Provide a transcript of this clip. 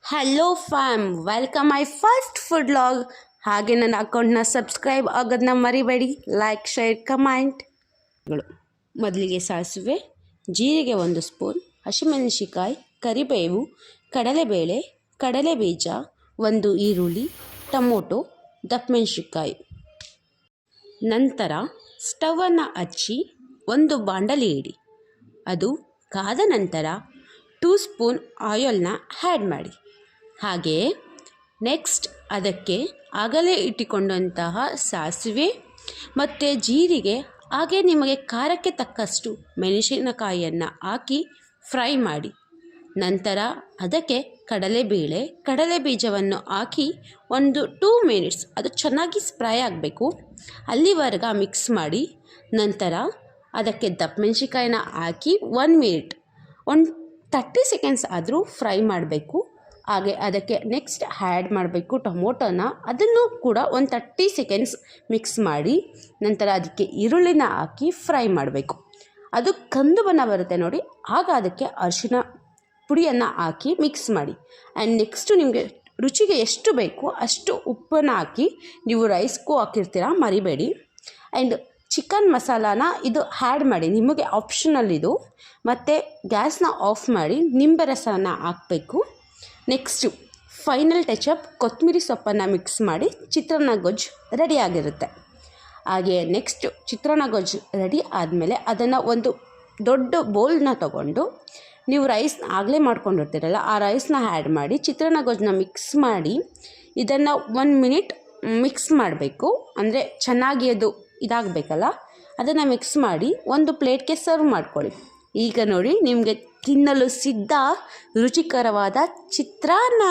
Hello fam, welcome my first food log. ಹಾಗೆ ನನ್ನ ಅಕೌಂಟ್ನ ಸಬ್ಸ್ಕ್ರೈಬ್ ಆಗೋದನ್ನ ಮರಿಬೇಡಿ. ಲೈಕ್, ಶೇರ್, ಕಮೆಂಟ್ಗಳು. ಮೊದಲಿಗೆ ಸಾಸಿವೆ, ಜೀರಿಗೆ 1 ಸ್ಪೂನ್, ಹಸಿಮೆಣಸಿಕಾಯಿ, ಕರಿಬೇವು, ಕಡಲೆಬೇಳೆ, ಕಡಲೆಬೀಜ, 1 ಈರುಳ್ಳಿ, ಟೊಮೊಟೊ, ದಪ್ಪಮೆಣಸಿಕಾಯಿ. ನಂತರ ಸ್ಟವನ್ನು ಹಚ್ಚಿ 1 ಬಾಣಲಿ ಇಡಿ. ಅದು ಕಾದ ನಂತರ 2 ಸ್ಪೂನ್ ಆಯಿಲ್ನ ಆ್ಯಡ್ ಮಾಡಿ. ಹಾಗೆಯೇ ನೆಕ್ಸ್ಟ್ ಅದಕ್ಕೆ ಆಗಲೇ ಇಟ್ಟುಕೊಂಡಂತಹ ಸಾಸಿವೆ ಮತ್ತು ಜೀರಿಗೆ, ಹಾಗೆ ನಿಮಗೆ ಖಾರಕ್ಕೆ ತಕ್ಕಷ್ಟು ಮೆಣಸಿನಕಾಯಿಯನ್ನು ಹಾಕಿ ಫ್ರೈ ಮಾಡಿ. ನಂತರ ಅದಕ್ಕೆ ಕಡಲೆಬೇಳೆ, ಕಡಲೆ ಬೀಜವನ್ನು ಹಾಕಿ 2 ಮಿನಿಟ್ಸ್ ಅದು ಚೆನ್ನಾಗಿ ಫ್ರೈ ಆಗಬೇಕು, ಅಲ್ಲಿವರೆಗೆ ಮಿಕ್ಸ್ ಮಾಡಿ. ನಂತರ ಅದಕ್ಕೆ ದಪ್ಪಮೆಣಸಿಕಾಯಿನ ಹಾಕಿ 1 ಮಿನಿಟ್ 30 ಸೆಕೆಂಡ್ಸ್ ಆದರೂ ಫ್ರೈ ಮಾಡಬೇಕು. ಹಾಗೆ ಅದಕ್ಕೆ ನೆಕ್ಸ್ಟ್ ಆ್ಯಡ್ ಮಾಡಬೇಕು ಟೊಮೊಟೊನ, ಅದನ್ನು ಕೂಡ 30 ಸೆಕೆಂಡ್ಸ್ ಮಿಕ್ಸ್ ಮಾಡಿ. ನಂತರ ಅದಕ್ಕೆ ಈರುಳ್ಳಿನ ಹಾಕಿ ಫ್ರೈ ಮಾಡಬೇಕು. ಅದು ಕಂದು ಬಣ್ಣ ಬರುತ್ತೆ ನೋಡಿ, ಆಗ ಅದಕ್ಕೆ ಅರಿಶಿನ ಪುಡಿಯನ್ನು ಹಾಕಿ ಮಿಕ್ಸ್ ಮಾಡಿ. ಆ್ಯಂಡ್ ನೆಕ್ಸ್ಟು ನಿಮಗೆ ರುಚಿಗೆ ಎಷ್ಟು ಬೇಕು ಅಷ್ಟು ಉಪ್ಪನ್ನು ಹಾಕಿ, ನೀವು ರೈಸ್ಗೂ ಹಾಕಿರ್ತೀರ ಮರಿಬೇಡಿ. ಆ್ಯಂಡ್ ಚಿಕನ್ ಮಸಾಲಾನ ಇದು ಆ್ಯಡ್ ಮಾಡಿ, ನಿಮಗೆ ಆಪ್ಷನಲ್ ಇದು. ಮತ್ತು ಗ್ಯಾಸ್ನ ಆಫ್ ಮಾಡಿ ನಿಂಬೆ ರಸನ ಹಾಕಬೇಕು. ನೆಕ್ಸ್ಟು ಫೈನಲ್ ಟಚಪ್ ಕೊತ್ತಂಬರಿ ಸೊಪ್ಪನ್ನು ಮಿಕ್ಸ್ ಮಾಡಿ ಚಿತ್ರಾನ್ನ ಗೊಜ್ಜು ರೆಡಿಯಾಗಿರುತ್ತೆ. ಹಾಗೆ ನೆಕ್ಸ್ಟು ಚಿತ್ರಾನ್ನ ಗೊಜ್ಜು ರೆಡಿ ಆದಮೇಲೆ ಅದನ್ನು ಒಂದು ದೊಡ್ಡ ಬೌಲ್ನ ತೊಗೊಂಡು, ನೀವು ರೈಸ್ ಆಗಲೇ ಮಾಡ್ಕೊಂಡಿರ್ತೀರಲ್ಲ ಆ ರೈಸ್ನ ಆ್ಯಡ್ ಮಾಡಿ ಚಿತ್ರಾನ್ನ ಗೊಜ್ಜನ್ನ ಮಿಕ್ಸ್ ಮಾಡಿ, ಇದನ್ನು 1 ಮಿನಿಟ್ ಮಿಕ್ಸ್ ಮಾಡಬೇಕು. ಅಂದರೆ ಚೆನ್ನಾಗಿ ಅದು ಇದಾಗಬೇಕಲ್ಲ, ಅದನ್ನು ಮಿಕ್ಸ್ ಮಾಡಿ ಒಂದು ಪ್ಲೇಟ್ಗೆ ಸರ್ವ್ ಮಾಡ್ಕೊಳ್ಳಿ. ಈಗ ನೋಡಿ ನಿಮಗೆ ತಿನ್ನಲು ಸಿದ್ಧ ರುಚಿಕರವಾದ ಚಿತ್ರಾನ್ನ.